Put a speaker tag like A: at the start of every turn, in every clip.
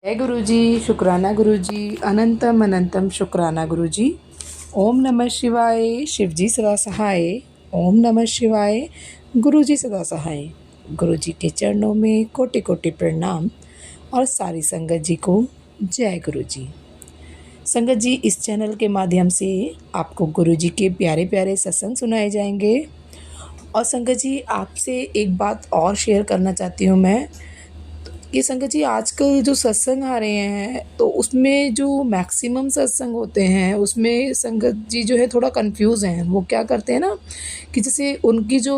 A: जय गुरु जी, शुक्राना गुरु जी, अनंतम अनंतम शुक्राना गुरु जी। ओम नमः शिवाय, शिव जी सदा सहाय। ओम नमः शिवाय, गुरु जी सदा सहाय। गुरु जी के चरणों में कोटि कोटि प्रणाम और सारी संगत जी को जय गुरु जी। संगत जी, इस चैनल के माध्यम से आपको गुरु जी के प्यारे प्यारे सत्संग सुनाए जाएंगे। और संगत जी, आपसे एक बात और शेयर करना चाहती हूँ मैं कि संगत जी, आजकल जो सत्संग आ रहे हैं तो उसमें जो मैक्सिमम सत्संग होते हैं उसमें संगत जी जो है थोड़ा कंफ्यूज हैं। वो क्या करते हैं ना कि जैसे उनकी जो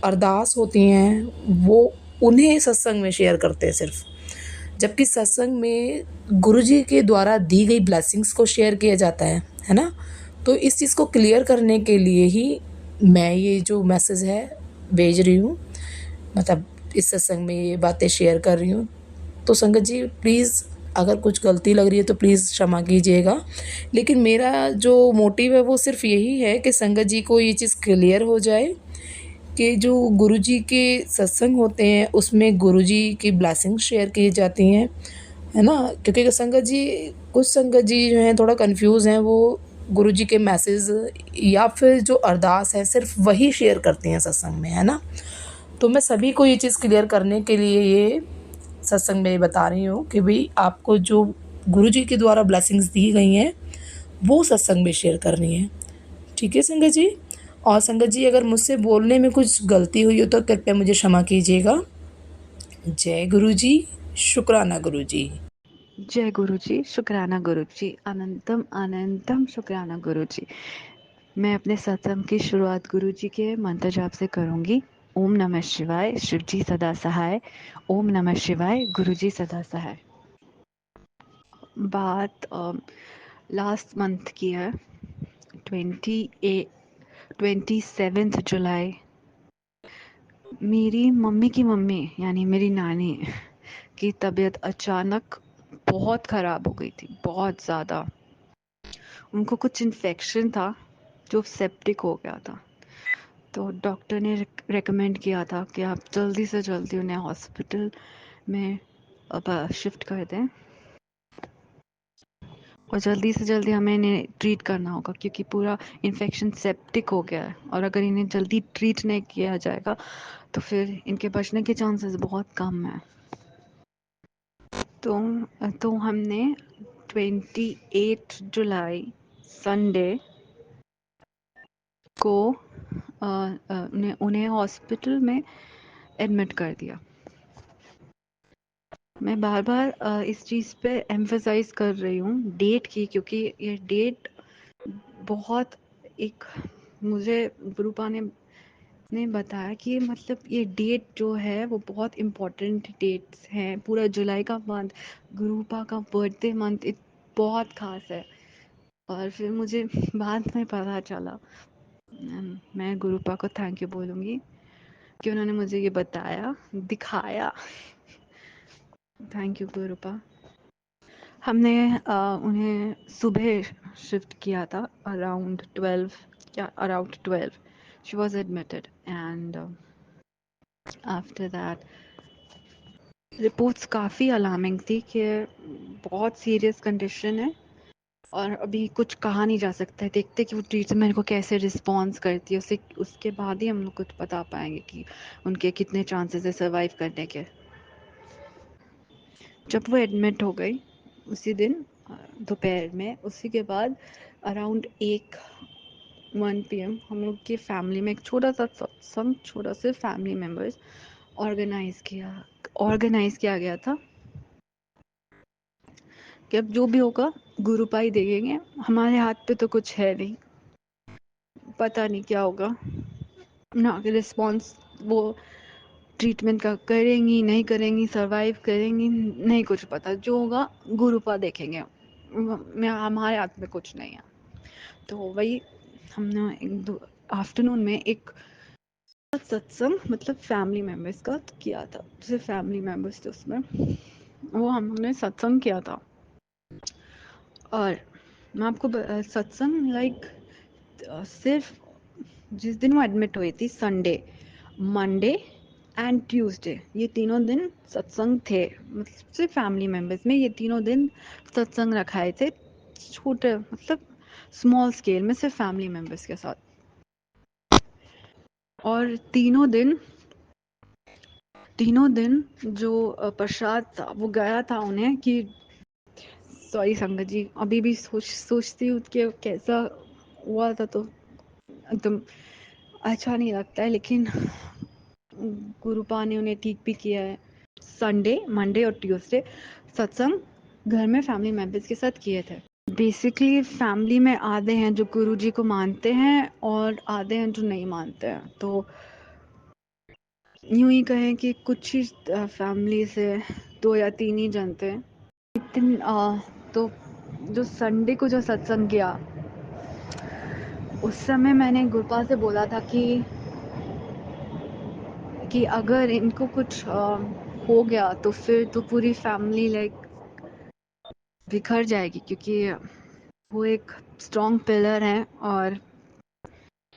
A: अरदास होती हैं वो उन्हें सत्संग में शेयर करते हैं सिर्फ, जबकि सत्संग में गुरु जी के द्वारा दी गई ब्लेसिंग्स को शेयर किया जाता है ना। तो इस चीज़ को क्लियर करने के लिए ही मैं ये जो मैसेज है भेज रही हूँ, मतलब इस सत्संग में ये बातें शेयर कर रही हूँ। तो संगत जी प्लीज़, अगर कुछ गलती लग रही है तो प्लीज़ क्षमा कीजिएगा। लेकिन मेरा जो मोटिव है वो सिर्फ यही है कि संगत जी को ये चीज़ क्लियर हो जाए कि जो गुरुजी के सत्संग होते हैं उसमें गुरुजी की ब्लेसिंग्स शेयर की जाती हैं, है ना। क्योंकि संगत जी, कुछ संगत जी जो हैं थोड़ा कंफ्यूज हैं, वो गुरुजी के मैसेज या फिर जो अरदास है सिर्फ वही शेयर करती हैं सत्संग में, है ना। तो मैं सभी को ये चीज़ क्लियर करने के लिए ये सत्संग में बता रही हूँ कि भाई आपको जो गुरुजी के द्वारा ब्लेसिंग्स दी गई हैं वो सत्संग में शेयर करनी है। ठीक है संगत जी। और संगत जी, अगर मुझसे बोलने में कुछ गलती हुई हो तो कृपया मुझे क्षमा कीजिएगा। जय गुरु जी, शुक्राना गुरु जी।
B: जय गुरु जी, शुक्राना गुरु जी, अनंतम अनंतम शुक्राना गुरु जी। मैं अपने सत्संग की शुरुआत गुरु जी के मंत्र जाप से करूंगी। ओम नमः शिवाय, शिव जी सदा सहाय। ओम नमः शिवाय, गुरु जी सदा सहाय। बात लास्ट मंथ की है, 27 जुलाई। मेरी मम्मी की मम्मी यानी मेरी नानी की तबीयत अचानक बहुत ख़राब हो गई थी, बहुत ज़्यादा। उनको कुछ इन्फेक्शन था जो सेप्टिक हो गया था। तो डॉक्टर ने रेकमेंड किया था कि आप जल्दी से जल्दी उन्हें हॉस्पिटल में अब शिफ्ट कर दें और जल्दी से जल्दी हमें इन्हें ट्रीट करना होगा, क्योंकि पूरा इन्फेक्शन सेप्टिक हो गया है और अगर इन्हें जल्दी ट्रीट नहीं किया जाएगा तो फिर इनके बचने के चांसेस बहुत कम हैं। तो हमने 28 जुलाई संडे को उन्हें हॉस्पिटल में एडमिट कर दिया। मैं बार बार इस चीज़ पे एम्फसाइज कर रही हूँ डेट की, क्योंकि ये डेट बहुत एक मुझे गुरुपा ने बताया कि मतलब ये डेट जो है वो बहुत इम्पोर्टेंट डेट्स हैं। पूरा जुलाई का मंथ गुरुपा का बर्थडे मंथ बहुत खास है। और फिर मुझे बाद में पता चला, मैं गुरुपा को थैंक यू बोलूँगी कि उन्होंने मुझे ये बताया, दिखाया। Thank you गुरुपा। हमने उन्हें सुबह शिफ्ट किया था अराउंड 12 या around 12 she was admitted and after that reports काफ़ी अलार्मिंग थी कि बहुत सीरियस कंडीशन है और अभी कुछ कहा नहीं जा सकता है। देखते कि वो ट्रीटमेंट को कैसे रिस्पॉन्स करती है, उसके बाद ही हम लोग कुछ बता पाएंगे कि उनके कितने चांसेस है सर्वाइव करने के। जब वो एडमिट हो गई उसी दिन दोपहर में, उसी के बाद अराउंड 1 PM हम लोग की फैमिली में एक छोटा सा सत्संग, छोटा से फैमिली मेम्बर्स ऑर्गेनाइज किया गया था कि अब जो भी होगा गुरुपाई देंगे, हमारे हाथ पे तो कुछ है नहीं, पता नहीं क्या होगा ना रिस्पॉन्स वो ट्रीटमेंट का करेंगी नहीं करेंगी, सर्वाइव करेंगी नहीं कुछ पता, जो होगा गुरुपा देखेंगे, हमारे हाथ में कुछ नहीं है। तो वही हमने आफ्टरनून में एक सत्संग मतलब फैमिली मेम्बर्स का किया था, जैसे फैमिली मेम्बर्स थे उसमें, वो हमने सत्संग किया था। और मैं आपको सत्संग लाइक सिर्फ जिस दिन वो एडमिट हुई थी संडे, मंडे एंड ट्यूसडे, ये तीनों दिन सत्संग थे, मतलब सिर्फ फैमिली मेम्बर्स में ये तीनों दिन सत्संग रखाए थे, छोटे मतलब स्मॉल स्केल में, सिर्फ फैमिली मेम्बर्स के साथ। और तीनों दिन जो प्रसाद था वो गया था उन्हें कि, सॉरी संगत जी, अभी भी सोचती हूँ कि कैसा हुआ था तो एकदम अच्छा नहीं लगता है, लेकिन गुरुपा ने उन्हें ठीक भी किया है। संडे, मंडे और ट्यूसडे सत्संग घर में फैमिली मेंबर्स के साथ किए थे। बेसिकली फैमिली में आधे हैं जो गुरुजी को मानते हैं और आधे हैं जो नहीं मानते हैं, तो यूं ही कहें कि कुछ ही फैमिली से 2 या 3 ही जानते हैं। तो जो संडे को जो सत्संग किया, उस समय मैंने गुरुपा से बोला था कि अगर इनको कुछ हो गया तो फिर तो पूरी फैमिली लाइक बिखर जाएगी, क्योंकि वो एक स्ट्रॉन्ग पिलर हैं और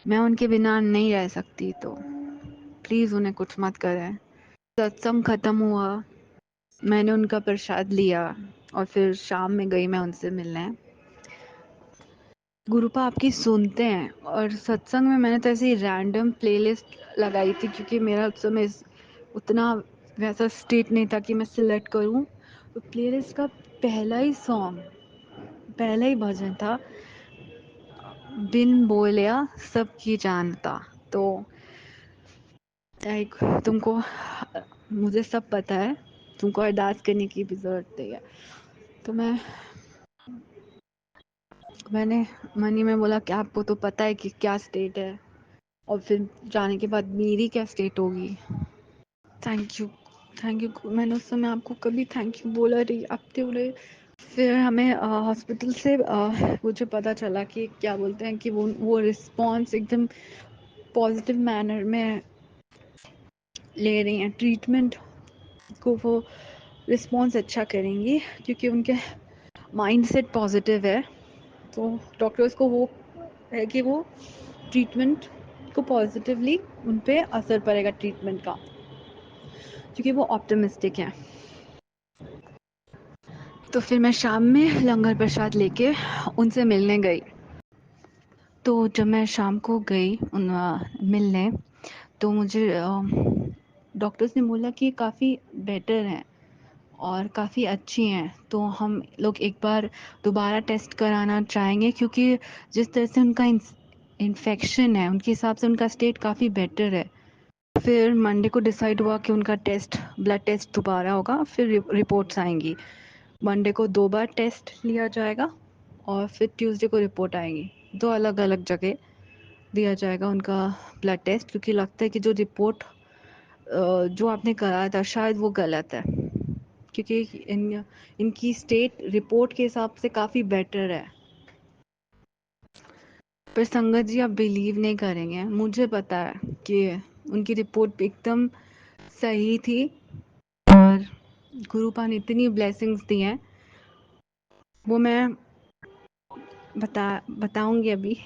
B: मैं उनके बिना नहीं रह सकती, तो प्लीज़ उन्हें कुछ मत करें। सत्संग ख़त्म हुआ, मैंने उनका प्रसाद लिया और फिर शाम में गई मैं उनसे मिलने। गुरुपा आपकी सुनते हैं, और सत्संग में मैंने तो ऐसे ही रैंडम प्लेलिस्ट लगाई थी, क्योंकि मेरा उस समय उतना वैसा स्टेट नहीं था कि मैं सिलेक्ट करूं। तो प्लेलिस्ट का पहला ही भजन था, बिन बोलिया सबकी जानता। तो लाइक तुमको, मुझे सब पता है, तुमको अरदास करने की भी ज़रूरत नहीं है। तो मैंने मनी में बोला कि आपको तो पता है कि क्या स्टेट है, और फिर जाने के बाद मेरी क्या स्टेट होगी। Thank you, thank you. मैंने उस समय आपको कभी थैंक यू बोला नहीं, आप तो बोले। फिर हमें हॉस्पिटल से मुझे पता चला कि क्या बोलते हैं कि वो रिस्पॉन्स एकदम पॉजिटिव मैनर में ले रही हैं ट्रीटमेंट को, वो रिस्पॉन्स अच्छा करेंगी क्योंकि उनके माइंड सेट पॉजिटिव है। तो डॉक्टर्स को वो है कि वो ट्रीटमेंट को पॉजिटिवली उन पे असर पड़ेगा ट्रीटमेंट का, क्योंकि वो ऑप्टिमिस्टिक हैं। तो फिर मैं शाम में लंगर प्रसाद लेके उनसे मिलने गई। तो जब मैं शाम को गई मिलने, तो मुझे डॉक्टर्स ने बोला कि काफ़ी बेटर हैं और काफ़ी अच्छी हैं, तो हम लोग एक बार दोबारा टेस्ट कराना चाहेंगे, क्योंकि जिस तरह से उनका इन्फेक्शन है उनके हिसाब से उनका स्टेट काफ़ी बेटर है। फिर मंडे को डिसाइड हुआ कि उनका ब्लड टेस्ट दोबारा होगा, फिर रिपोर्ट्स आएंगी। मंडे को 2 बार टेस्ट लिया जाएगा और फिर ट्यूसडे को रिपोर्ट आएगी। 2 अलग अलग जगह दिया जाएगा उनका ब्लड टेस्ट, क्योंकि लगता है कि जो रिपोर्ट जो आपने कराया था शायद वो गलत है, क्योंकि इनकी स्टेट रिपोर्ट के हिसाब से काफ़ी बेटर है। पर संगत जी, आप बिलीव नहीं करेंगे, मुझे पता है कि उनकी रिपोर्ट एकदम सही थी, और गुरुपा ने इतनी ब्लेसिंग्स दी हैं, वो मैं बताऊंगी अभी।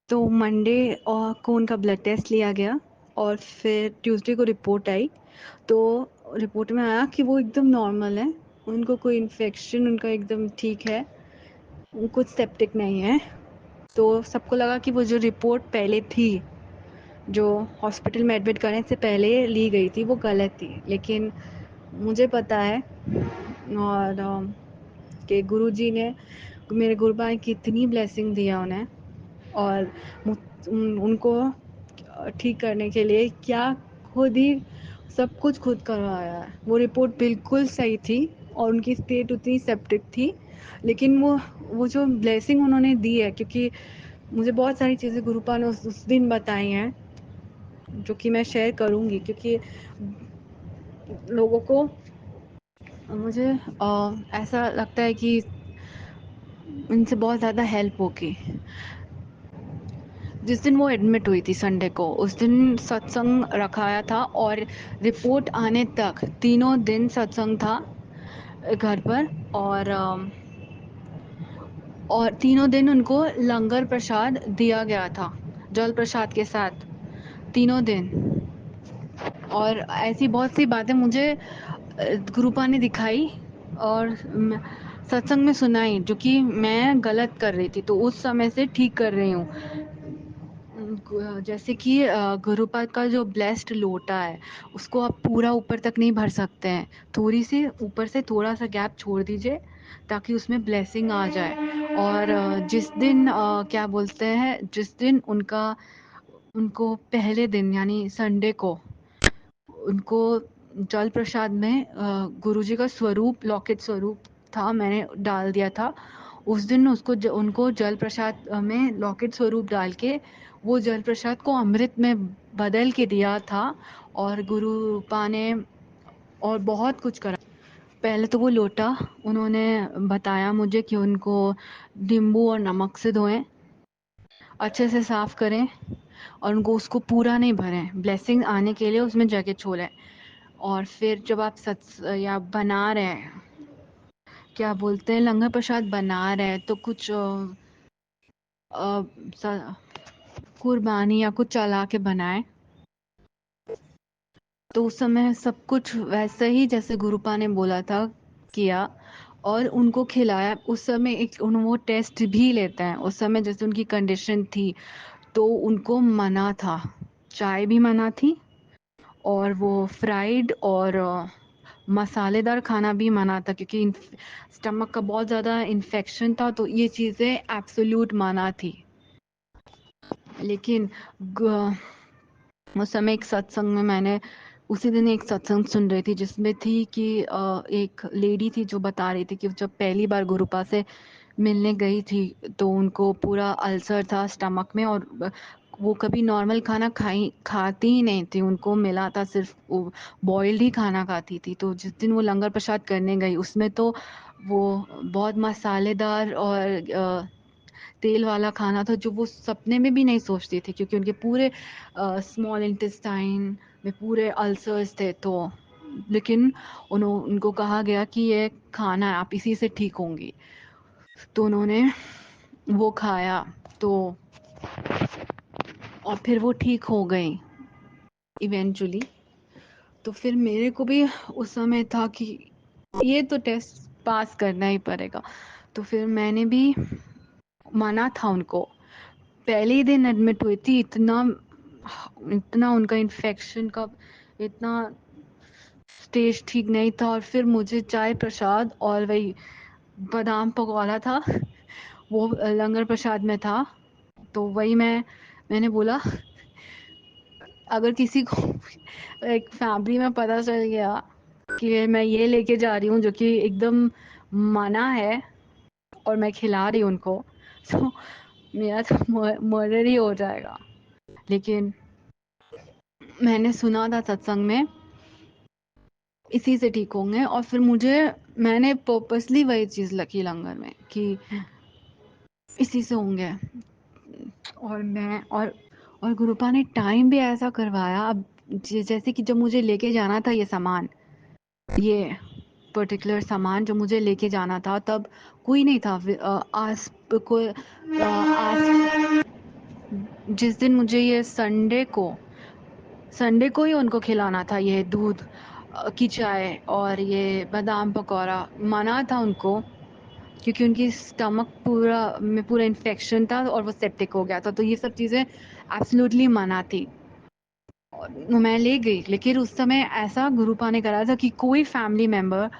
B: तो मंडे को उनका ब्लड टेस्ट लिया गया और फिर ट्यूसडे को रिपोर्ट आई। तो रिपोर्ट में आया कि वो एकदम नॉर्मल है, उनको कोई इन्फेक्शन, उनका एकदम ठीक है, कुछ सेप्टिक नहीं है। तो सबको लगा कि वो जो रिपोर्ट पहले थी, जो हॉस्पिटल में एडमिट करने से पहले ली गई थी, वो गलत थी। लेकिन मुझे पता है और कि गुरुजी ने, मेरे गुरुबा ने कितनी ब्लेसिंग दिया उन्हें, और उनको ठीक करने के लिए क्या खुद ही सब कुछ खुद करवाया है। वो रिपोर्ट बिल्कुल सही थी और उनकी स्टेट उतनी सेप्टिक थी, लेकिन वो जो ब्लेसिंग उन्होंने दी है, क्योंकि मुझे बहुत सारी चीज़ें गुरुपा ने उस दिन बताई हैं जो कि मैं शेयर करूँगी, क्योंकि लोगों को, मुझे ऐसा लगता है कि इनसे बहुत ज़्यादा हेल्प होगी। जिस दिन वो एडमिट हुई थी संडे को, उस दिन सत्संग रखाया था और रिपोर्ट आने तक तीनों दिन सत्संग था घर पर, और तीनों दिन उनको लंगर प्रसाद दिया गया था जल प्रसाद के साथ, तीनों दिन। और ऐसी बहुत सी बातें मुझे गुरुपा ने दिखाई और सत्संग में सुनाई, जो कि मैं गलत कर रही थी, तो उस समय से ठीक कर रही हूँ। जैसे कि गुरुपा का जो ब्लेस्ड लोटा है, उसको आप पूरा ऊपर तक नहीं भर सकते हैं, थोड़ी सी ऊपर से थोड़ा सा गैप छोड़ दीजिए ताकि उसमें ब्लेसिंग आ जाए। और जिस दिन क्या बोलते हैं, जिस दिन उनको पहले दिन यानी संडे को उनको जल प्रसाद में गुरुजी का स्वरूप, लॉकेट स्वरूप था, मैंने डाल दिया था। उस दिन उनको जल प्रसाद में लॉकेट स्वरूप डाल के वो जल प्रसाद को अमृत में बदल के दिया था। और गुरुपा ने और बहुत कुछ करा। पहले तो वो लोटा उन्होंने बताया मुझे कि उनको नींबू और नमक से धोएं, अच्छे से साफ करें और उनको उसको पूरा नहीं भरें, ब्लेसिंग आने के लिए उसमें जगह छोड़ें। और फिर जब आप या बना रहे हैं, क्या बोलते हैं, लंगर प्रसाद बना रहे हैं, तो कुछ कुर्बानी या कुछ चला के बनाए, तो उस समय सब कुछ वैसे ही जैसे गुरुपा ने बोला था किया और उनको खिलाया। उस समय वो टेस्ट भी लेते हैं, उस समय जैसे उनकी कंडीशन थी तो उनको मना था, चाय भी मना थी और वो फ्राइड और मसालेदार खाना भी मना था, क्योंकि स्टमक का बहुत ज़्यादा इन्फेक्शन था, तो ये चीज़ें एब्सोल्यूट मना थी। लेकिन उस समय एक सत्संग में मैंने उसी दिन एक सत्संग सुन रही थी जिसमें थी कि एक लेडी थी जो बता रही थी कि जब पहली बार गुरुपा से मिलने गई थी तो उनको पूरा अल्सर था स्टमक में और वो कभी नॉर्मल खाना खाती ही नहीं थी, उनको मिला था सिर्फ बॉइल्ड ही खाना खाती थी। तो जिस दिन वो लंगर प्रसाद करने गई उसमें तो वो बहुत मसालेदार और तेल वाला खाना था जो वो सपने में भी नहीं सोचती थी, क्योंकि उनके पूरे स्मॉल इंटेस्टाइन में पूरे अल्सर्स थे। तो लेकिन उनको कहा गया कि ये खाना है, आप इसी से ठीक होंगी। तो उन्होंने वो खाया तो और फिर वो ठीक हो गई इवेंचुअली। तो फिर मेरे को भी उस समय था कि ये तो टेस्ट पास करना ही पड़ेगा, तो फिर मैंने भी माना था उनको। पहले ही दिन एडमिट हुई थी, इतना इतना उनका इन्फेक्शन का इतना स्टेज ठीक नहीं था। और फिर मुझे चाय प्रसाद और वही बादाम पकौड़ा था, वो लंगर प्रसाद में था। तो वही मैंने बोला अगर किसी को एक फैमिली में पता चल गया कि मैं ये लेके जा रही हूँ जो कि एकदम मना है और मैं खिला रही हूँ उनको, तो मेरा तो मर्डर ही हो जाएगा। लेकिन मैंने सुना था सत्संग में इसी से ठीक होंगे, और फिर मैंने पर्पसली वही चीज़ लिखी लंगर में कि इसी से होंगे। और गुरुपा ने टाइम भी ऐसा करवाया। अब जैसे कि जब मुझे लेके जाना था ये पर्टिकुलर सामान जो मुझे लेके जाना था, तब कोई नहीं था जिस दिन मुझे ये संडे को ही उनको खिलाना था, ये दूध की चाय और ये बादाम पकौड़ा मना था उनको, क्योंकि उनकी स्टमक पूरा इन्फेक्शन था और वो सेप्टिक हो गया था। तो ये सब चीज़ें एब्सोल्युटली मना थी। और मैं ले गई, लेकिन उस समय ऐसा गुरुपा ने करा था कि कोई फैमिली मेंबर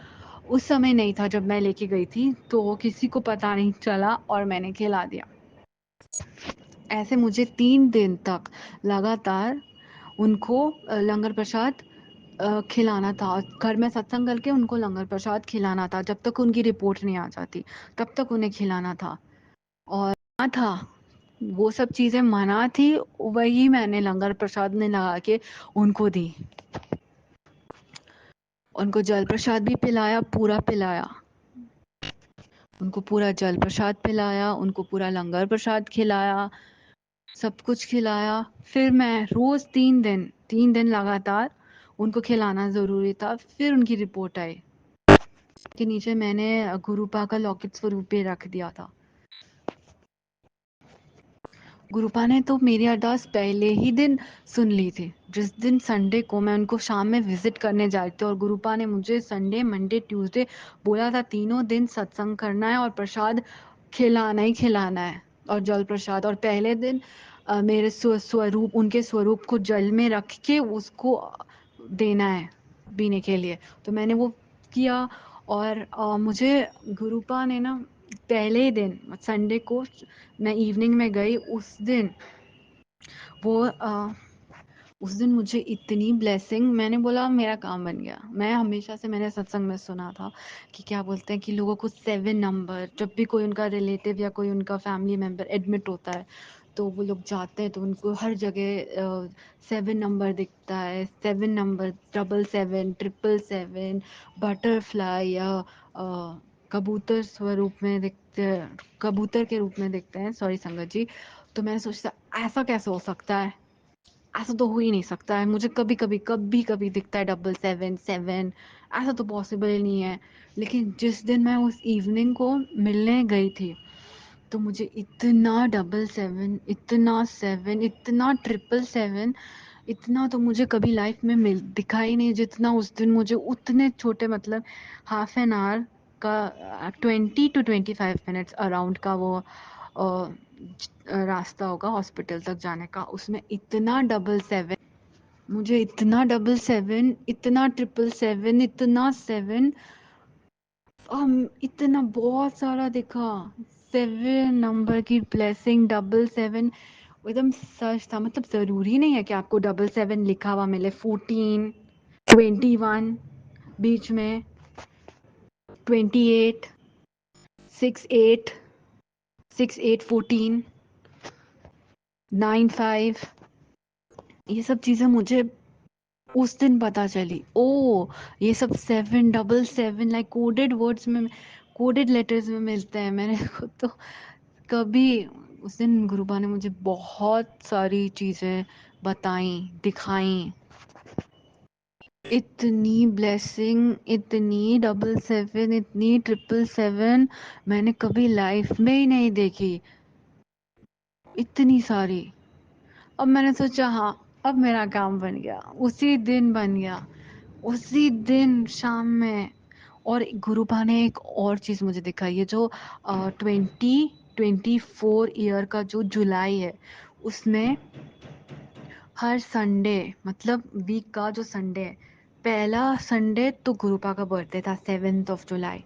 B: उस समय नहीं था जब मैं लेके गई थी, तो किसी को पता नहीं चला और मैंने खिला दिया। ऐसे मुझे 3 दिन तक लगातार उनको लंगर प्रसाद खिलाना था। घर में सत्संग करके उनको लंगर प्रसाद खिलाना था, जब तक उनकी रिपोर्ट नहीं आ जाती तब तक उन्हें खिलाना था। और था वो सब चीज़ें मना थी, वही मैंने लंगर प्रसाद में लगा के उनको दी। उनको जल प्रसाद भी पिलाया, पूरा पिलाया, उनको पूरा जल प्रसाद पिलाया, उनको पूरा लंगर प्रसाद खिलाया, सब कुछ खिलाया। फिर मैं रोज 3 दिन लगातार उनको खिलाना ज़रूरी था। फिर उनकी रिपोर्ट आई कि नीचे मैंने गुरुपा का लॉकेट स्वरूप भी रख दिया था। गुरुपा ने तो मेरी अरदास पहले ही दिन सुन ली थी। जिस दिन संडे को मैं उनको शाम में विजिट करने जा रही थी और गुरुपा ने मुझे संडे मंडे ट्यूसडे बोला था तीनों दिन सत्संग करना है और प्रसाद खिलाना ही खिलाना है और जल प्रसाद। और पहले दिन मेरे स्वरूप उनके स्वरूप को जल में रख के उसको देना है पीने के लिए। तो मैंने वो किया और मुझे गुरुपा ने ना पहले ही दिन संडे को मैं इवनिंग में गई वो उस दिन मुझे इतनी ब्लेसिंग, मैंने बोला मेरा काम बन गया। मैं हमेशा से मैंने सत्संग में सुना था कि क्या बोलते हैं कि लोगों को 7 नंबर, जब भी कोई उनका रिलेटिव या कोई उनका फैमिली मेंबर एडमिट होता है तो वो लोग जाते हैं तो उनको हर जगह 7 नंबर दिखता है। 7 नंबर, 777, 777, बटरफ्लाई या कबूतर स्वरूप में दिखते हैं, कबूतर के रूप में दिखते हैं, सॉरी संगत जी। तो मैंने सोचा ऐसा कैसे हो सकता है, ऐसा तो हो ही नहीं सकता है। मुझे कभी कभी दिखता है 777, ऐसा तो पॉसिबल ही नहीं है। लेकिन जिस दिन मैं उस इवनिंग को मिलने गई थी तो मुझे इतना 777, इतना 7, इतना 777, इतना तो मुझे कभी लाइफ में मिल दिखा ही नहीं जितना उस दिन मुझे। उतने छोटे मतलब हाफ एन आवर का 20 to 25 मिनट्स अराउंड का वो रास्ता होगा हॉस्पिटल तक जाने का, उसमें इतना 777, मुझे इतना 777, इतना 777, इतना 7, इतना बहुत सारा दिखा। 7 नंबर की ब्लेसिंग, 777 एकदम सच था। मतलब जरूरी नहीं है कि आपको 777 लिखा हुआ मिले। 14, 21 बीच में, 28, 68, 68, 14, 95, ये सब चीजें मुझे उस दिन पता चली। ओ, ये सब 777 लाइक कोडेड वर्ड्स में, कोडेड लेटर्स में मिलते हैं। मैंने खुद तो कभी, उस दिन गुरुबा ने मुझे बहुत सारी चीजें बताई, दिखाई। इतनी ब्लेसिंग, इतनी 777, इतनी 777 मैंने कभी लाइफ में ही नहीं देखी, इतनी सारी। अब मैंने सोचा हाँ, अब मेरा काम बन गया। उसी दिन बन गया, उसी दिन शाम में। और गुरुबा ने एक और चीज मुझे दिखाई है, जो 2024 ईयर का जो जुलाई है उसमें हर संडे, मतलब वीक का जो संडे है, पहला संडे तो गुरुपा का बर्थडे था 7 जुलाई।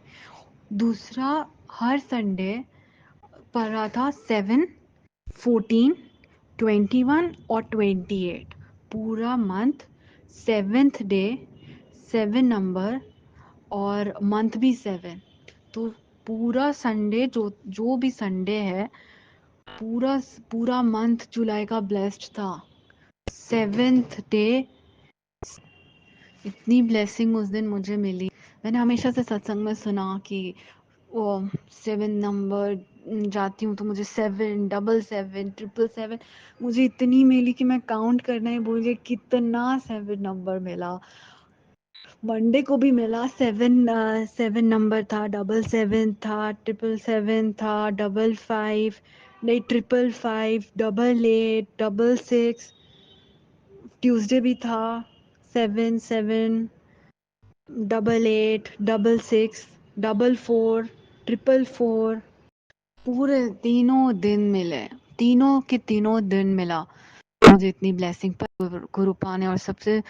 B: दूसरा हर संडे पड़ रहा था 7, 14, 21 और 28। पूरा मंथ 7th डे 7 नंबर और मंथ भी 7। तो पूरा संडे, जो जो भी संडे है, पूरा पूरा मंथ जुलाई का ब्लेस्ड था। 7th डे, इतनी ब्लेसिंग उस दिन मुझे मिली। मैंने हमेशा से सत्संग में सुना कि वो 7 नंबर जाती हूँ तो मुझे 7, 777, 777, मुझे इतनी मिली कि मैं काउंट करना ही भूल गई कितना 7 नंबर मिला। मंडे को भी मिला 7 नंबर था, 777 था, 777 था, 55, नहीं 555, 88, 66। ट्यूसडे भी था 7, 7, 88, 66, 44, 444। पूरे तीनों दिन मिले, तीनों के तीनों दिन मिला मुझे इतनी ब्लेसिंग। पर गुरुपा ने और सबसे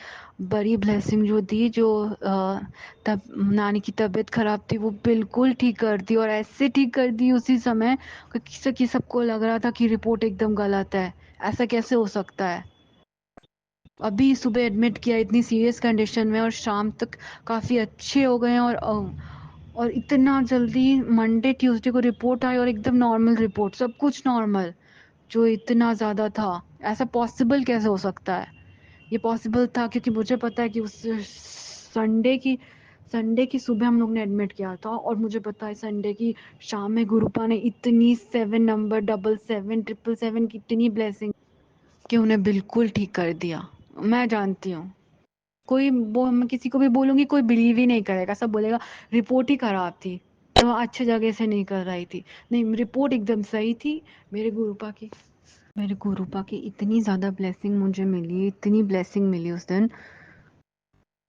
B: बड़ी ब्लेसिंग जो दी, जो तब नानी की तबीयत खराब थी वो बिल्कुल ठीक कर दी। और ऐसे ठीक कर दी उसी समय कि सबको लग रहा था कि रिपोर्ट एकदम गलत है। ऐसा कैसे हो सकता है। अभी सुबह एडमिट किया इतनी सीरियस कंडीशन में और शाम तक काफ़ी अच्छे हो गए हैं। और इतना जल्दी मंडे ट्यूसडे को रिपोर्ट आई और एकदम नॉर्मल रिपोर्ट, सब कुछ नॉर्मल। जो इतना ज़्यादा था, ऐसा पॉसिबल कैसे हो सकता है। ये पॉसिबल था क्योंकि मुझे पता है कि उस संडे की सुबह हम लोग ने एडमिट किया था और मुझे पता है संडे की शाम में गुरुपा ने इतनी 7 नंबर, 777, 777 की इतनी ब्लेसिंग कि उन्हें बिल्कुल ठीक कर दिया। मैं जानती हूँ, मैं किसी को भी बोलूंगी कोई बिलीव ही नहीं करेगा, सब बोलेगा रिपोर्ट ही खराब थी, तो अच्छे जगह से नहीं कर रही थी। नहीं, रिपोर्ट एकदम सही थी मेरे गुरुपा की। मेरे गुरुपा की इतनी ज़्यादा ब्लेसिंग मुझे मिली, इतनी ब्लेसिंग मिली उस दिन।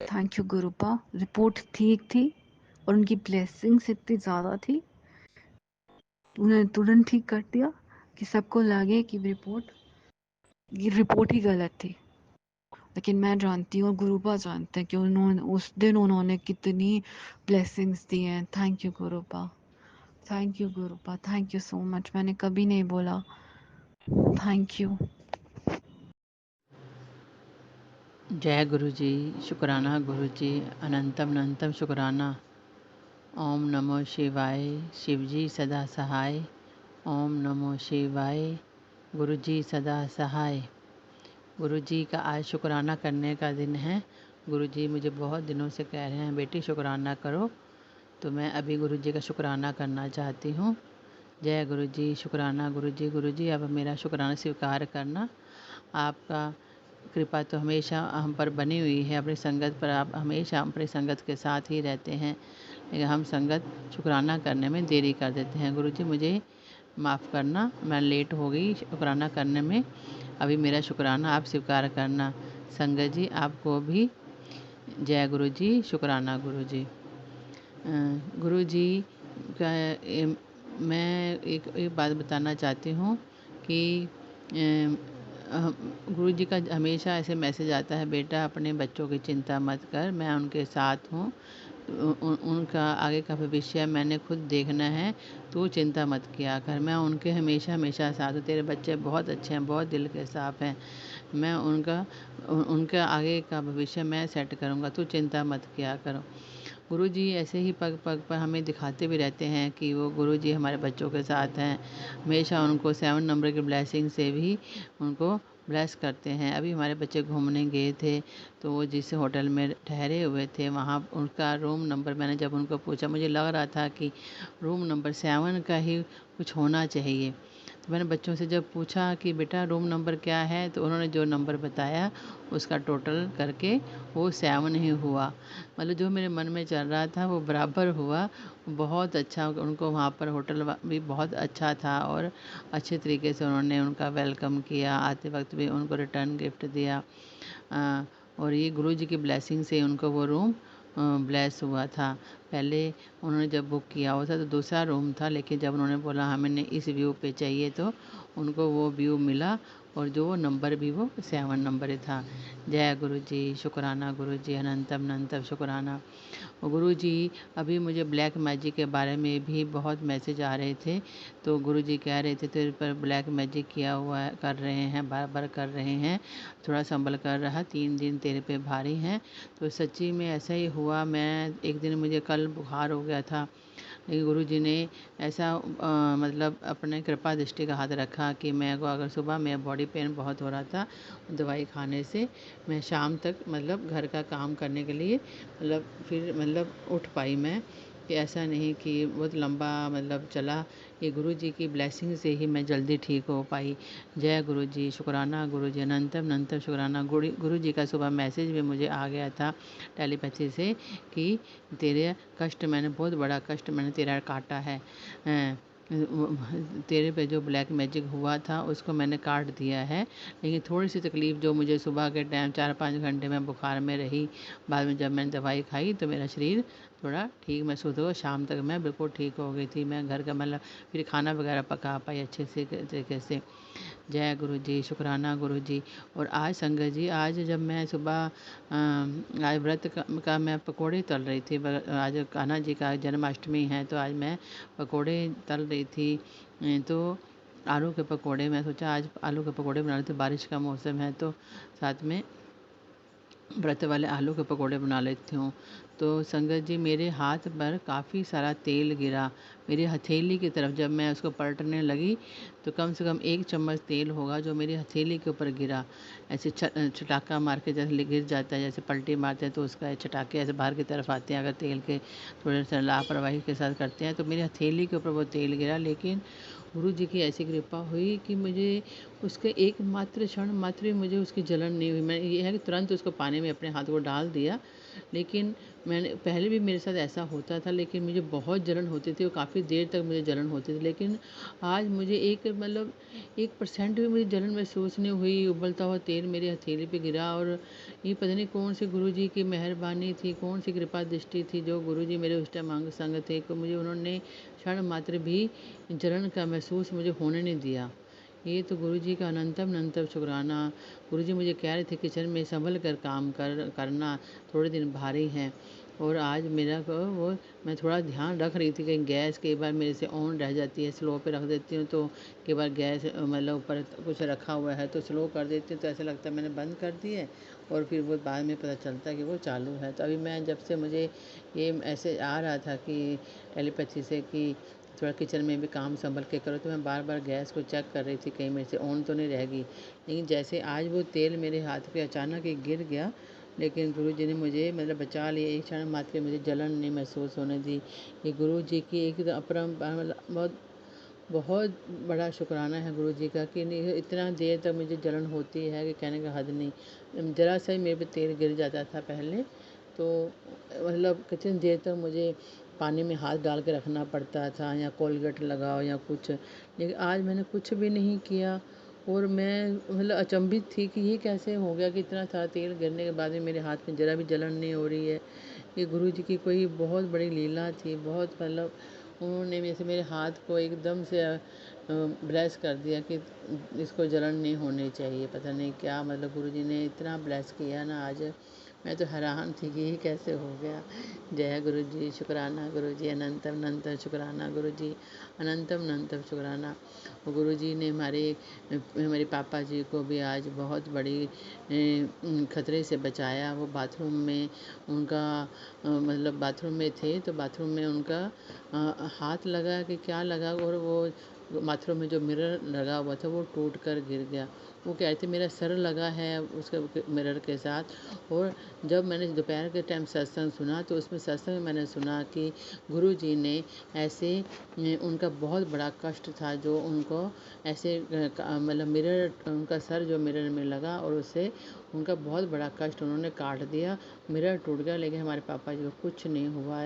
B: Thank you गुरुपा। रिपोर्ट ठीक थी और उनकी ब्लेसिंग्स इतनी ज़्यादा थी, उन्होंने तुरंत ठीक कर दिया कि सबको लगे कि ये रिपोर्ट ही गलत थी। लेकिन मैं जानती हूँ और गुरुपा जानते हैं कि उन्होंने उस दिन उन्होंने कितनी ब्लेसिंग्स दी हैं। Thank you गुरुपा, thank you गुरुपा, thank you so much. मैंने कभी नहीं बोला थैंक यू।
C: जय गुरु जी, शुक्राना गुरु जी, अनंतम अनंतम शुक्राना। ओम नमो शिवाय, शिव जी सदा सहाय। ओम नमो शिवाय, गुरु जी सदा सहाय। गुरु जी का आज शुक्राना करने का दिन है। गुरु जी मुझे बहुत दिनों से कह रहे हैं बेटी शुक्राना करो, तो मैं अभी गुरु जी का शुक्राना करना चाहती हूँ। जय गुरु जी, शुक्राना गुरु जी अब मेरा शुक्राना स्वीकार करना। आपका कृपा तो हमेशा हम पर बनी हुई है, अपनी संगत पर आप हमेशा अपनी संगत के साथ ही रहते हैं, लेकिन हम संगत शुक्राना करने में देरी कर देते हैं। गुरु जी मुझे माफ़ करना, मैं लेट हो गई शुक्राना करने में। अभी मेरा शुक्राना आप स्वीकार करना। संगत जी आपको भी जय गुरु जी, शुक्राना गुरु जी। गुरु जी का मैं एक बात बताना चाहती हूँ कि गुरु जी का हमेशा ऐसे मैसेज आता है, बेटा अपने बच्चों की चिंता मत कर, मैं उनके साथ हूँ। उनका आगे का भविष्य मैंने खुद देखना है, तू चिंता मत किया कर, मैं उनके हमेशा हमेशा साथ हूँ। तेरे बच्चे बहुत अच्छे हैं, बहुत दिल के साफ हैं, मैं उनका आगे का भविष्य मैं सेट करूँगा, तू चिंता मत किया करो। गुरु जी ऐसे ही पग पग पर हमें दिखाते भी रहते हैं कि वो गुरु जी हमारे बच्चों के साथ हैं, हमेशा उनको 7 नंबर की ब्लेसिंग से भी उनको ब्लेस करते हैं। अभी हमारे बच्चे घूमने गए थे, तो वो जिस होटल में ठहरे हुए थे वहाँ उनका रूम नंबर, मैंने जब उनको पूछा, मुझे लग रहा था कि रूम नंबर 7 का ही कुछ होना चाहिए। तो मैंने बच्चों से जब पूछा कि बेटा रूम नंबर क्या है, तो उन्होंने जो नंबर बताया उसका टोटल करके वो 7 ही हुआ। मतलब जो मेरे मन में चल रहा था वो बराबर हुआ। बहुत अच्छा उनको वहाँ पर होटल भी बहुत अच्छा था और अच्छे तरीके से उन्होंने उनका वेलकम किया, आते वक्त भी उनको रिटर्न गिफ्ट दिया। और ये गुरु जी की ब्लेसिंग से उनको वो रूम ब्लेस हुआ था। पहले उन्होंने जब बुक किया हुआ था तो दूसरा रूम था, लेकिन जब उन्होंने बोला हमें इस व्यू पे चाहिए तो उनको वो व्यू मिला और जो नंबर भी वो 7 नंबर ही था। जय गुरु जी, शुक्राना गुरु जी, अनंतम अनंतम शुक्राना। गुरु जी अभी मुझे ब्लैक मैजिक के बारे में भी बहुत मैसेज आ रहे थे, तो गुरु जी कह रहे थे तेरे पर ब्लैक मैजिक किया हुआ है, कर रहे हैं, बार बार कर रहे हैं, थोड़ा संभल कर रहा, 3 दिन तेरे पे भारी हैं। तो सच्ची में ऐसा ही हुआ। मैं एक दिन मुझे कल बुखार हो गया था, लेकिन गुरु जी ने ऐसा मतलब अपने कृपा दृष्टि का हाथ रखा कि मैं को अगर सुबह मेरा बॉडी पेन बहुत हो रहा था, दवाई खाने से मैं शाम तक मतलब घर का काम करने के लिए फिर उठ पाई मैं। कि ऐसा नहीं कि बहुत लंबा मतलब चला, ये गुरु जी की ब्लेसिंग से ही मैं जल्दी ठीक हो पाई। जय गुरु जी, शुक्राना गुरु जी, अनंतम अनंतम शुक्राना। गुरु जी का सुबह मैसेज भी मुझे आ गया था टेलीपैथी से कि तेरे कष्ट मैंने बहुत बड़ा कष्ट मैंने तेरा काटा है, तेरे पे जो ब्लैक मैजिक हुआ था उसको मैंने काट दिया है। लेकिन थोड़ी सी तकलीफ़ जो मुझे सुबह के टाइम 4-5 घंटे में बुखार में रही, बाद में जब मैंने दवाई खाई तो मेरा शरीर थोड़ा ठीक महसूस हुआ। शाम तक मैं बिल्कुल ठीक हो गई थी, मैं घर का मतलब फिर खाना वगैरह पका पाई अच्छे से तरीके से। जय गुरु जी, शुक्राना गुरु जी। और आज संगत जी, आज जब मैं सुबह आज व्रत का मैं पकोड़े तल रही थी, आज कान्हा जी का जन्माष्टमी है तो आज मैं पकोड़े तल रही थी। तो आलू के पकोड़े, मैं सोचा आज आलू के पकोड़े बना लेती हूँ, बारिश का मौसम है तो साथ में व्रत वाले आलू के पकोड़े बना लेती हूँ। तो संगत जी मेरे हाथ पर काफ़ी सारा तेल गिरा, मेरी हथेली की तरफ जब मैं उसको पलटने लगी तो कम से कम 1 चम्मच तेल होगा जो मेरी हथेली के ऊपर गिरा। ऐसे छटाका मार के जैसे गिर जाता है, जैसे पलटी मारते हैं तो उसका छटाके ऐसे बाहर की तरफ आते हैं, अगर तेल के थोड़े से लापरवाही के साथ करते हैं तो मेरी हथेली के ऊपर वो तेल गिरा। लेकिन गुरु जी की ऐसी कृपा हुई कि मुझे उसके एकमात्र क्षण मात्र भी मुझे उसकी जलन नहीं हुई। मैं ये है कि तुरंत उसको पानी में अपने हाथ को डाल दिया, लेकिन मैंने पहले भी मेरे साथ ऐसा होता था, लेकिन मुझे बहुत जलन होती थी और काफ़ी देर तक मुझे जलन होती थी। लेकिन आज मुझे 1% भी मुझे जलन महसूस नहीं हुई। उबलता हुआ तेल मेरी हथेली पे गिरा और ये पता नहीं कौन सी गुरुजी की मेहरबानी थी, कौन सी कृपा दृष्टि थी, जो गुरुजी मेरे उस टाइम अंग संग थे, कि मुझे उन्होंने क्षण मात्र भी जलन का महसूस मुझे होने नहीं दिया। ये तो गुरुजी का अनंतम अनंतम शुक्राना। गुरुजी मुझे कह रहे थे किचन में संभल कर काम करना, थोड़े दिन भारी हैं। और आज मेरा वो मैं थोड़ा ध्यान रख रही थी कि गैस कई बार मेरे से ऑन रह जाती है, स्लो पे रख देती हूँ तो कई बार गैस मतलब ऊपर कुछ रखा हुआ है तो स्लो कर देती हूँ, तो ऐसा लगता है मैंने बंद कर दी है और फिर वो बाद में पता चलता है कि वो चालू है। तो अभी मैं जब से मुझे ये ऐसे आ रहा था कि टेलीपैथी से कि थोड़ा किचन में भी काम संभल के करो, तो मैं बार बार गैस को चेक कर रही थी कहीं मेरे से ऑन तो नहीं रहेगी। लेकिन जैसे आज वो तेल मेरे हाथ पे अचानक ही गिर गया, लेकिन गुरुजी ने मुझे मतलब बचा लिया। एक क्षण मात्र मुझे जलन नहीं महसूस होने दी। ये गुरुजी की एक अपरंपार मतलब बहुत बहुत बड़ा शुक्राना है गुरुजी का कि नहीं इतना देर तक मुझे जलन होती है कि कहने का हद नहीं। ज़रा सा ही मेरे पे तेल गिर जाता था पहले, तो मतलब कितनी देर तक मुझे पानी में हाथ डाल के रखना पड़ता था, या कोलगेट लगाओ या कुछ। लेकिन आज मैंने कुछ भी नहीं किया और मैं मतलब अचंभित थी कि ये कैसे हो गया कि इतना सारा तेल गिरने के बाद भी मेरे हाथ में ज़रा भी जलन नहीं हो रही है। ये गुरुजी की कोई बहुत बड़ी लीला थी। बहुत मतलब उन्होंने मेरे हाथ को एकदम से ब्लेस कर दिया कि इसको जलन नहीं होनी चाहिए। पता नहीं क्या मतलब गुरुजी ने इतना ब्लेस किया ना आज, मैं तो हैरान थी कि ये कैसे हो गया। जय गुरुजी, शुक्राना गुरुजी, अनंतम अनंतम शुक्राना गुरुजी, अनंतम अनंतम शुक्राना। गुरुजी ने हमारे पापा जी को भी आज बहुत बड़ी खतरे से बचाया। वो बाथरूम में उनका मतलब बाथरूम में थे तो बाथरूम में उनका हाथ लगा कि क्या लगा, और वो बाथरूम में जो मिरर लगा हुआ था वो टूट कर गिर गया। वो कह रहे थे मेरा सर लगा है उसके मिरर के साथ। और जब मैंने दोपहर के टाइम सत्संग सुना तो उसमें सत्संग में मैंने सुना कि गुरुजी ने ऐसे उनका बहुत बड़ा कष्ट था जो उनको ऐसे मतलब मिरर उनका सर जो मिरर में लगा और उससे उनका बहुत बड़ा कष्ट उन्होंने काट दिया, मिरर टूट गया। लेकिन हमारे पापा जी को कुछ नहीं हुआ,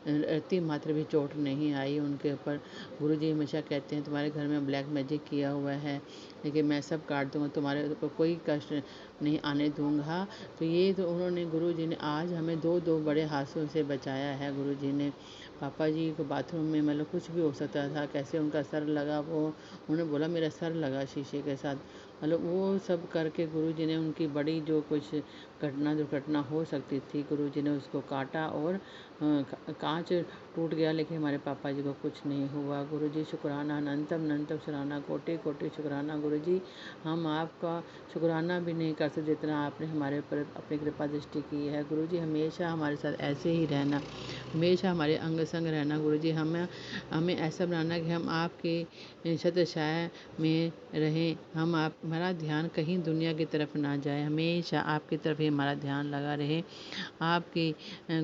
C: रत्ती मात्र भी चोट नहीं आई उनके ऊपर। गुरुजी हमेशा कहते हैं तुम्हारे घर में ब्लैक मैजिक किया हुआ है, लेकिन मैं सब काट दूंगा, तुम्हारे ऊपर कोई कष्ट नहीं आने दूंगा। तो ये तो उन्होंने गुरुजी ने आज हमें दो दो बड़े हादसों से बचाया है। गुरुजी ने पापा जी को बाथरूम में मतलब कुछ भी हो सकता था, कैसे उनका सर लगा, वो उन्होंने बोला मेरा सर लगा शीशे के साथ, मतलब वो सब करके गुरुजी ने उनकी बड़ी जो कुछ दुर्घटना हो सकती थी, गुरुजी ने उसको काटा और कांच टूट गया, लेकिन हमारे पापा जी को कुछ नहीं हुआ। गुरुजी शुक्राना, अनंतम अनंतम शुक्राना, कोटि कोटि शुक्राना गुरुजी। हम आपका शुक्राना भी नहीं कर सकते जितना आपने हमारे ऊपर अपनी कृपा दृष्टि की है। गुरुजी हमेशा हमारे साथ ऐसे ही रहना, हमेशा हमारे अंग संग रहना। गुरुजी हमें ऐसा बनाना कि हम आपके छत्रछाया में रहें, हमारा ध्यान कहीं दुनिया की तरफ ना जाए, हमेशा आपकी तरफ ही हमारा ध्यान लगा रहे, आपके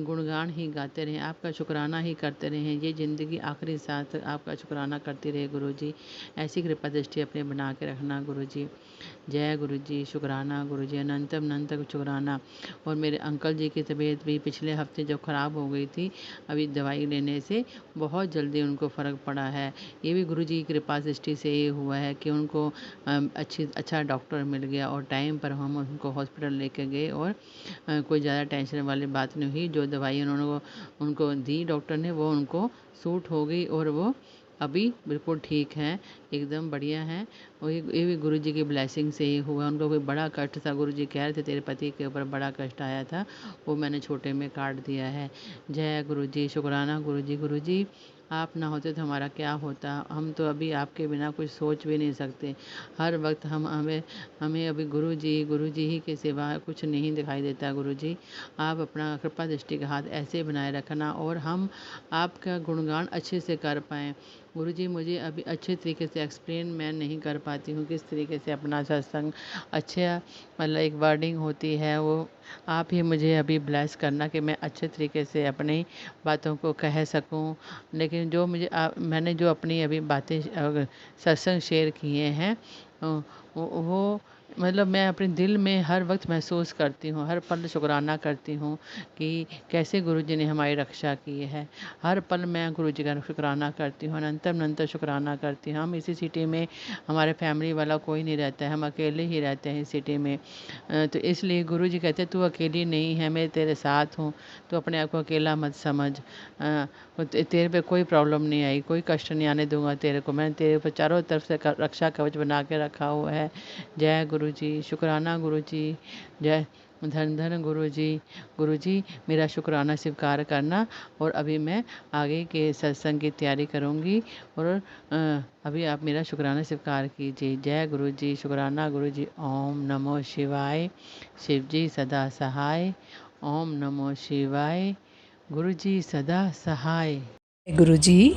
C: गुणगान ही गाते रहें, आपका शुक्राना ही करते रहें, ये ज़िंदगी आखिरी सांस तक आपका शुक्राना करते रहे गुरुजी। ऐसी कृपा दृष्टि अपने बना के रखना गुरुजी। जय गुरुजी, शुक्राना गुरुजी, अनंतम अनंतम शुक्राना। और मेरे अंकल जी की तबीयत भी पिछले हफ्ते जब ख़राब हो गई थी, अभी दवाई लेने से बहुत जल्दी उनको फ़र्क पड़ा है। ये भी गुरुजी की कृपा दृष्टि से ये हुआ है कि उनको अच्छा डॉक्टर मिल गया और टाइम पर हम उनको हॉस्पिटल लेके गए और कोई ज़्यादा टेंशन वाली बात नहीं हुई। जो दवाई उन्होंने उनको दी डॉक्टर ने वो उनको सूट हो गई और वो अभी बिल्कुल ठीक हैं, एकदम बढ़िया हैं। और ये भी गुरुजी की ब्लेसिंग से ही हुआ। उनको कोई बड़ा कष्ट था, गुरुजी कह रहे थे तेरे पति के ऊपर बड़ा कष्ट आया था, वो मैंने छोटे में काट दिया है। जय गुरुजी, शुक्राना गुरुजी। गुरुजी आप ना होते तो हमारा क्या होता, हम तो अभी आपके बिना कुछ सोच भी नहीं सकते। हर वक्त हमें अभी गुरुजी ही के सिवा कुछ नहीं दिखाई देता। गुरुजी आप अपना कृपा दृष्टि का हाथ ऐसे बनाए रखना और हम आपका गुणगान अच्छे से कर पाएँ। गुरुजी मुझे अभी अच्छे तरीके से एक्सप्लेन मैं नहीं कर पाती हूँ किस तरीके से अपना सत्संग अच्छा मतलब एक वर्डिंग होती है, वो आप ही मुझे अभी ब्लेस करना कि मैं अच्छे तरीके से अपनी बातों को कह सकूं। लेकिन जो मैंने जो अपनी अभी बातें सत्संग शेयर किए हैं वो मतलब मैं अपने दिल में हर वक्त महसूस करती हूँ, हर पल शुक्राना करती हूँ कि कैसे गुरुजी ने हमारी रक्षा की है। हर पल मैं गुरुजी का शुक्राना करती हूँ, अनंतर शुक्राना करती हूँ। हम इसी सिटी में, हमारे फैमिली वाला कोई नहीं रहता है, हम अकेले ही रहते हैं इस सिटी में। तो इसलिए गुरुजी कहते हैं तू अकेली नहीं है, मैं तेरे साथ हूँ, तू अपने आप को अकेला मत समझ। तेरे पे कोई प्रॉब्लम नहीं आई, कोई कष्ट नहीं आने दूंगा तेरे को, मैंने तेरे ऊपर चारों तरफ से रक्षा कवच बना के रखा हुआ है। जय गुरुजी, शुक्राना गुरुजी, जय धन धन गुरुजी। गुरुजी मेरा शुक्राना स्वीकार करना। और अभी मैं आगे के सत्संग की तैयारी करूँगी, और अभी आप मेरा शुक्राना स्वीकार कीजिए। जय गुरुजी, शुक्राना गुरुजी। ओम नमो शिवाय। शिव जी सदा सहाय। ओम नमो शिवाय। गुरुजी सदा सहाय।
A: गुरुजी।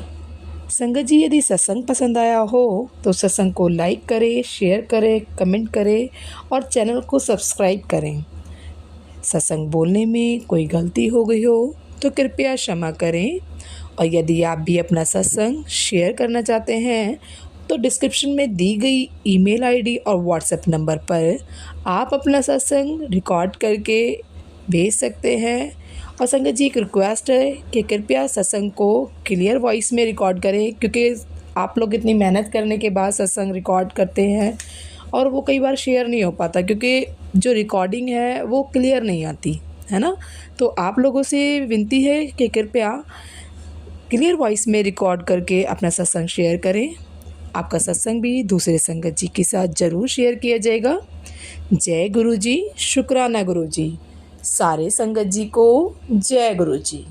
A: संगत जी, यदि सत्संग पसंद आया हो तो सत्संग को लाइक करें, शेयर करें, कमेंट करें और चैनल को सब्सक्राइब करें। सत्संग बोलने में कोई गलती हो गई हो तो कृपया क्षमा करें। और यदि आप भी अपना सत्संग शेयर करना चाहते हैं तो डिस्क्रिप्शन में दी गई ईमेल आईडी और व्हाट्सएप नंबर पर आप अपना सत्संग रिकॉर्ड करके भेज सकते हैं। और संगत जी, एक रिक्वेस्ट है कि कृपया सत्संग को क्लियर वॉइस में रिकॉर्ड करें, क्योंकि आप लोग इतनी मेहनत करने के बाद सत्संग रिकॉर्ड करते हैं और वो कई बार शेयर नहीं हो पाता, क्योंकि जो रिकॉर्डिंग है वो क्लियर नहीं आती है ना। तो आप लोगों से विनती है कि कृपया क्लियर वॉइस में रिकॉर्ड करके अपना सत्संग शेयर करें। आपका सत्संग भी दूसरे संगत जी के साथ ज़रूर शेयर किया जाएगा। जय गुरु जी, शुक्राना गुरु जी। सारे संगत जी को जय गुरु जी।